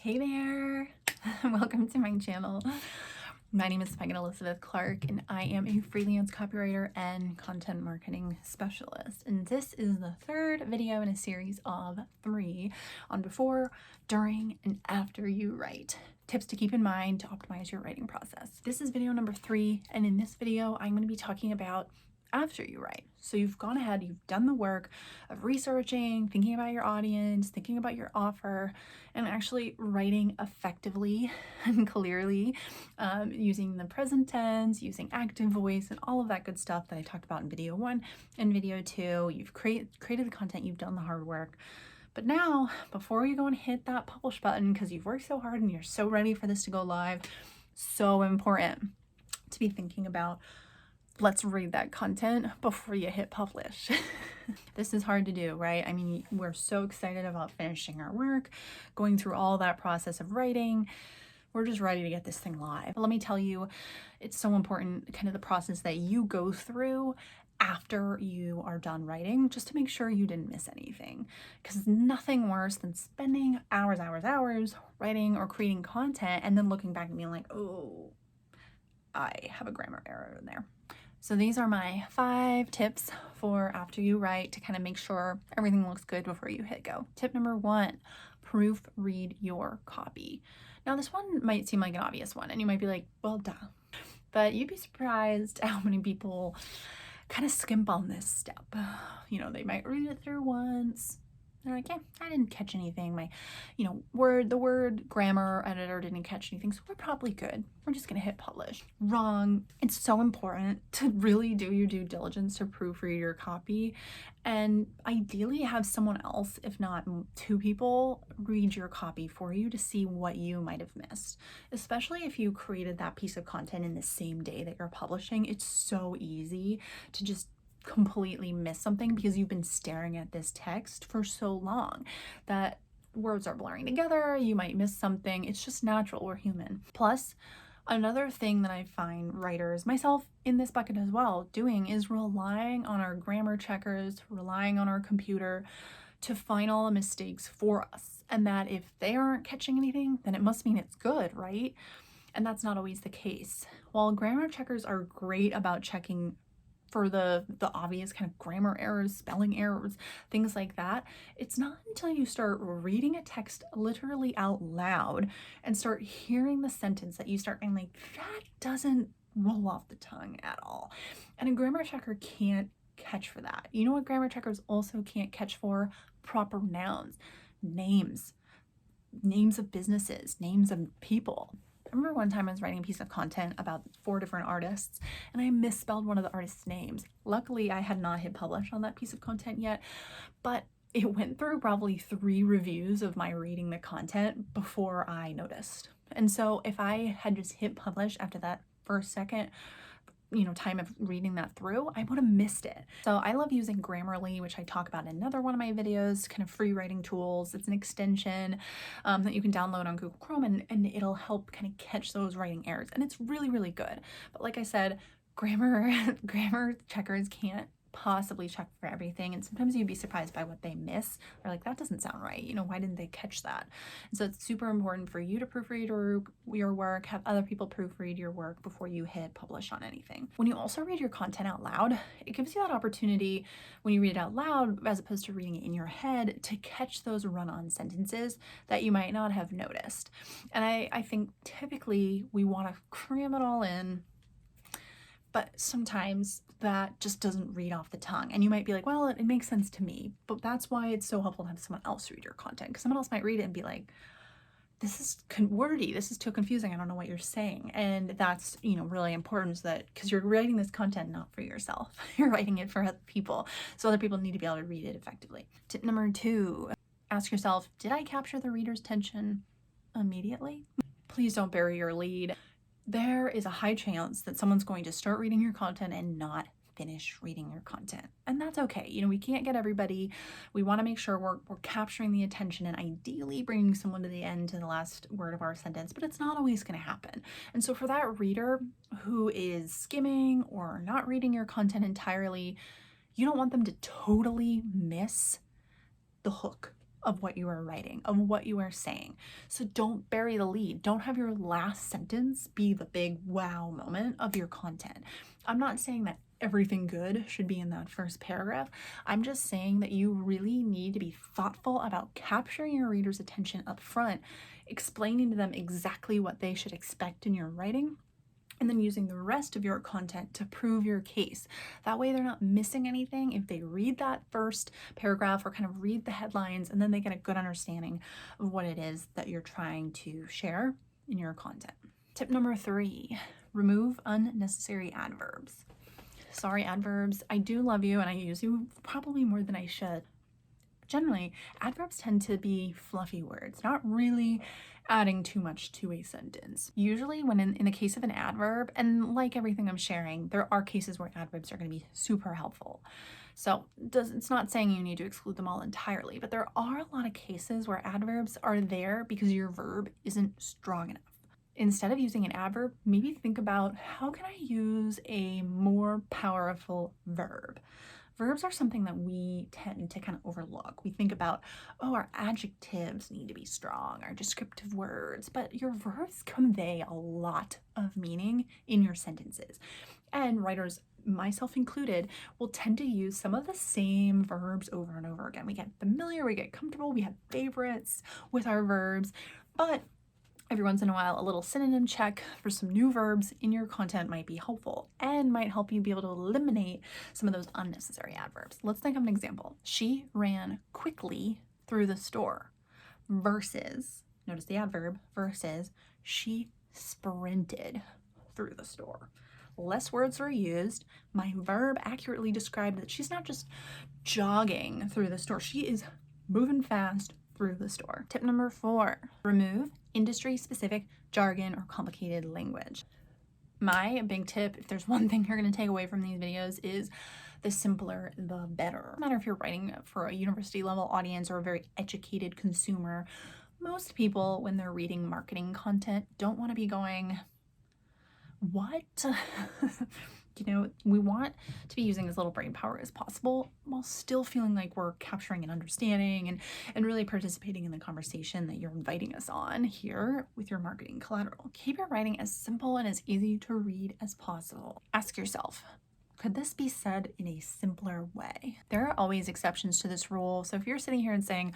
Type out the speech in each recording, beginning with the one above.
Hey there! Welcome to my channel. My name is Megan Elizabeth Clark, and I am a freelance copywriter and content marketing specialist. And this is the third video in a series of 3 on before, during, and after you write. Tips to keep in mind to optimize your writing process. This is video number 3, and in this video, I'm going to be talking about after you write. So you've gone ahead, you've done the work of researching, thinking about your audience, thinking about your offer, and actually writing effectively and clearly, using the present tense, using active voice, and all of that good stuff that I talked about in video 1 and video 2. You've created the content, you've done the hard work. But now, before you go and hit that publish button, because you've worked so hard and you're so ready for this to go live, so important to be thinking about, let's read that content before you hit publish. This is hard to do, right? I mean, we're so excited about finishing our work, going through all that process of writing. We're just ready to get this thing live. But let me tell you, it's so important, kind of the process that you go through after you are done writing, just to make sure you didn't miss anything. Because nothing worse than spending hours writing or creating content and then looking back and being like, oh, I have a grammar error in there. So these are my 5 tips for after you write to kind of make sure everything looks good before you hit go. Tip number 1, proofread your copy. Now this one might seem like an obvious one and you might be like, well, duh. But you'd be surprised how many people kind of skimp on this step. You know, they might read it through once. They're like, yeah, I didn't catch anything. My, the word grammar editor didn't catch anything, so we're probably good. We're just gonna hit publish. Wrong. It's so important to really do your due diligence to proofread your copy, and ideally have someone else, if not 2 people, read your copy for you to see what you might have missed. Especially if you created that piece of content in the same day that you're publishing, it's so easy to just completely miss something because you've been staring at this text for so long that words are blurring together. You might miss something. It's just natural. We're human. Plus, another thing that I find writers, myself in this bucket as well, doing is relying on our grammar checkers, relying on our computer to find all the mistakes for us. And that if they aren't catching anything, then it must mean it's good, right? And that's not always the case. While grammar checkers are great about checking for the obvious kind of grammar errors, spelling errors, things like that, it's not until you start reading a text literally out loud and start hearing the sentence that you start being like, that doesn't roll off the tongue at all. And a grammar checker can't catch for that. You know what grammar checkers also can't catch for? Proper nouns, names of businesses, names of people. I remember one time I was writing a piece of content about 4 different artists and I misspelled one of the artists' names. Luckily, I had not hit publish on that piece of content yet, but it went through probably 3 reviews of my reading the content before I noticed. And so if I had just hit publish after that first second, time of reading that through, I would have missed it. So I love using Grammarly, which I talk about in another one of my videos, kind of free writing tools. It's an extension that you can download on Google Chrome, and it'll help kind of catch those writing errors. And it's really, really good. But like I said, grammar checkers can't possibly check for everything, and sometimes you'd be surprised by what they miss. They're like, that doesn't sound right, why didn't they catch that? And so it's super important for you to proofread your work, have other people proofread your work before you hit publish on anything. When you also read your content out loud, it gives you that opportunity when you read it out loud, as opposed to reading it in your head, to catch those run-on sentences that you might not have noticed. And I think typically we want to cram it all in, but sometimes that just doesn't read off the tongue. And you might be like, well, it makes sense to me. But that's why it's so helpful to have someone else read your content, because someone else might read it and be like, this is wordy, this is too confusing, I don't know what you're saying. And that's, really important, so that, because you're writing this content not for yourself, you're writing it for other people. So other people need to be able to read it effectively. Tip number 2, ask yourself, did I capture the reader's attention immediately? Please don't bury your lead. There is a high chance that someone's going to start reading your content and not finish reading your content. And that's okay. We can't get everybody. We want to make sure we're capturing the attention and ideally bringing someone to the end, to the last word of our sentence, but it's not always going to happen. And so for that reader who is skimming or not reading your content entirely, you don't want them to totally miss the hook of what you are writing, of what you are saying. So don't bury the lead. Don't have your last sentence be the big wow moment of your content. I'm not saying that everything good should be in that first paragraph. I'm just saying that you really need to be thoughtful about capturing your reader's attention up front, explaining to them exactly what they should expect in your writing, and then using the rest of your content to prove your case. That way they're not missing anything if they read that first paragraph or kind of read the headlines, and then they get a good understanding of what it is that you're trying to share in your content. Tip number 3, remove unnecessary adverbs. Sorry, adverbs, I do love you and I use you probably more than I should. Generally, adverbs tend to be fluffy words, not really adding too much to a sentence. Usually when in the case of an adverb, and like everything I'm sharing, there are cases where adverbs are going to be super helpful. So it's not saying you need to exclude them all entirely, but there are a lot of cases where adverbs are there because your verb isn't strong enough. Instead of using an adverb, maybe think about, how can I use a more powerful verb? Verbs are something that we tend to kind of overlook. We think about, oh, our adjectives need to be strong, our descriptive words, but your verbs convey a lot of meaning in your sentences. And writers, myself included, will tend to use some of the same verbs over and over again. We get familiar, we get comfortable, we have favorites with our verbs, but every once in a while, a little synonym check for some new verbs in your content might be helpful and might help you be able to eliminate some of those unnecessary adverbs. Let's think of an example. She ran quickly through the store versus, notice the adverb, versus she sprinted through the store. Less words were used. My verb accurately described that she's not just jogging through the store. She is moving fast through the store. Tip number 4, remove industry-specific jargon or complicated language. My big tip, if there's one thing you're going to take away from these videos, is the simpler the better. No matter if you're writing for a university level audience or a very educated consumer, most people, when they're reading marketing content, don't want to be going, what? We want to be using as little brain power as possible while still feeling like we're capturing and understanding and really participating in the conversation that you're inviting us on here with your marketing collateral. Keep your writing as simple and as easy to read as possible. Ask yourself, could this be said in a simpler way? There are always exceptions to this rule. So if you're sitting here and saying,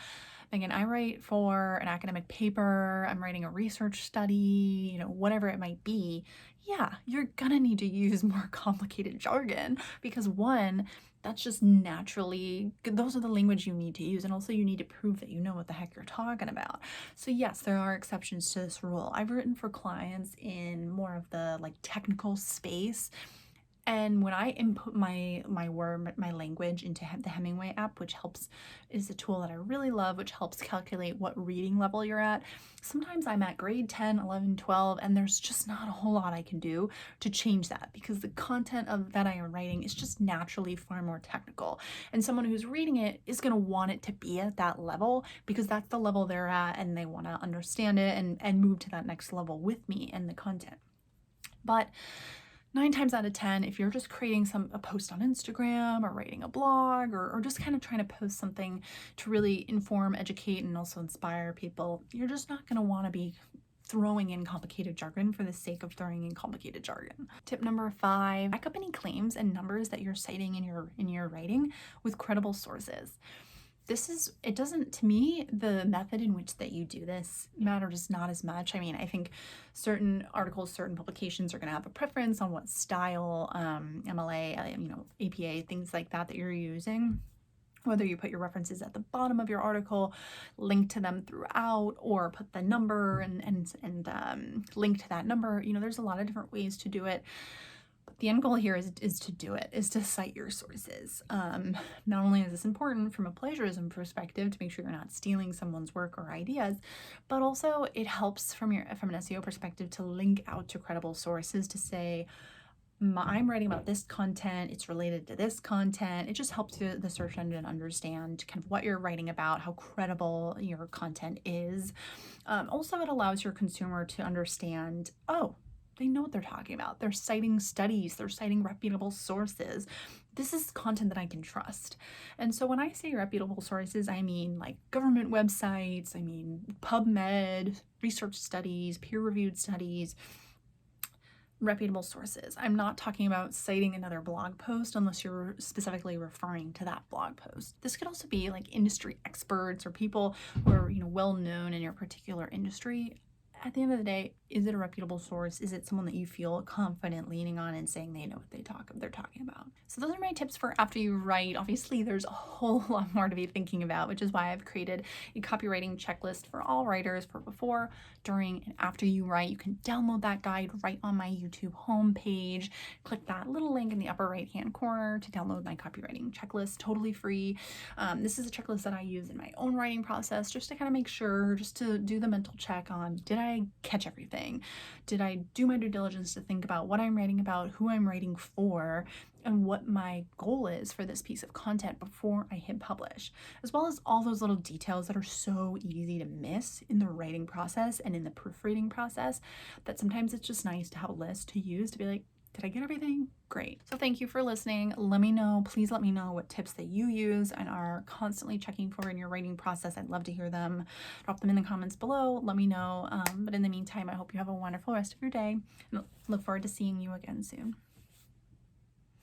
Megan, I write for an academic paper, I'm writing a research study, whatever it might be, yeah, you're gonna need to use more complicated jargon because one, that's just naturally, those are the language you need to use, and also you need to prove that you know what the heck you're talking about. So yes, there are exceptions to this rule. I've written for clients in more of the technical space, and when I input my language into the Hemingway app, which is a tool that I really love, which helps calculate what reading level you're at, sometimes I'm at grade 10, 11, 12, and there's just not a whole lot I can do to change that because the content that I am writing is just naturally far more technical. And someone who's reading it is going to want it to be at that level because that's the level they're at and they want to understand it and move to that next level with me and the content. But 9 times out of 10, if you're just creating a post on Instagram or writing a blog or just kind of trying to post something to really inform, educate, and also inspire people, you're just not going to want to be throwing in complicated jargon for the sake of throwing in complicated jargon. Tip number 5, back up any claims and numbers that you're citing in your writing with credible sources. To me, the method in which that you do this matters not as much. I think certain articles, certain publications are going to have a preference on what style, MLA, APA, things like that you're using. Whether you put your references at the bottom of your article, link to them throughout, or put the number and link to that number. There's a lot of different ways to do it. The end goal here is to cite your sources. Not only is this important from a plagiarism perspective to make sure you're not stealing someone's work or ideas, but also it helps from an SEO perspective to link out to credible sources to say, I'm writing about this content, it's related to this content. It just helps the search engine understand kind of what you're writing about, how credible your content is. Also, it allows your consumer to understand, oh, They know what they're talking about. They're citing studies, they're citing reputable sources. This is content that I can trust. And so when I say reputable sources, I mean like government websites, I mean PubMed, research studies, peer-reviewed studies, reputable sources. I'm not talking about citing another blog post unless you're specifically referring to that blog post. This could also be like industry experts or people who are, well known in your particular industry. At the end of the day, is it a reputable source? Is it someone that you feel confident leaning on and saying they know what they're talking about? So those are my tips for after you write. Obviously, there's a whole lot more to be thinking about, which is why I've created a copywriting checklist for all writers for before, during, and after you write. You can download that guide right on my YouTube homepage. Click that little link in the upper right-hand corner to download my copywriting checklist, totally free. This is a checklist that I use in my own writing process just to kind of make sure, just to do the mental check on, did I catch everything? Did I do my due diligence to think about what I'm writing about, who I'm writing for, and what my goal is for this piece of content before I hit publish, as well as all those little details that are so easy to miss in the writing process and in the proofreading process, that sometimes it's just nice to have a list to use to be like, did I get everything? Great. So thank you for listening. Let me know, please let me know what tips that you use and are constantly checking for in your writing process. I'd love to hear them. Drop them in the comments below. Let me know. But in the meantime, I hope you have a wonderful rest of your day and look forward to seeing you again soon.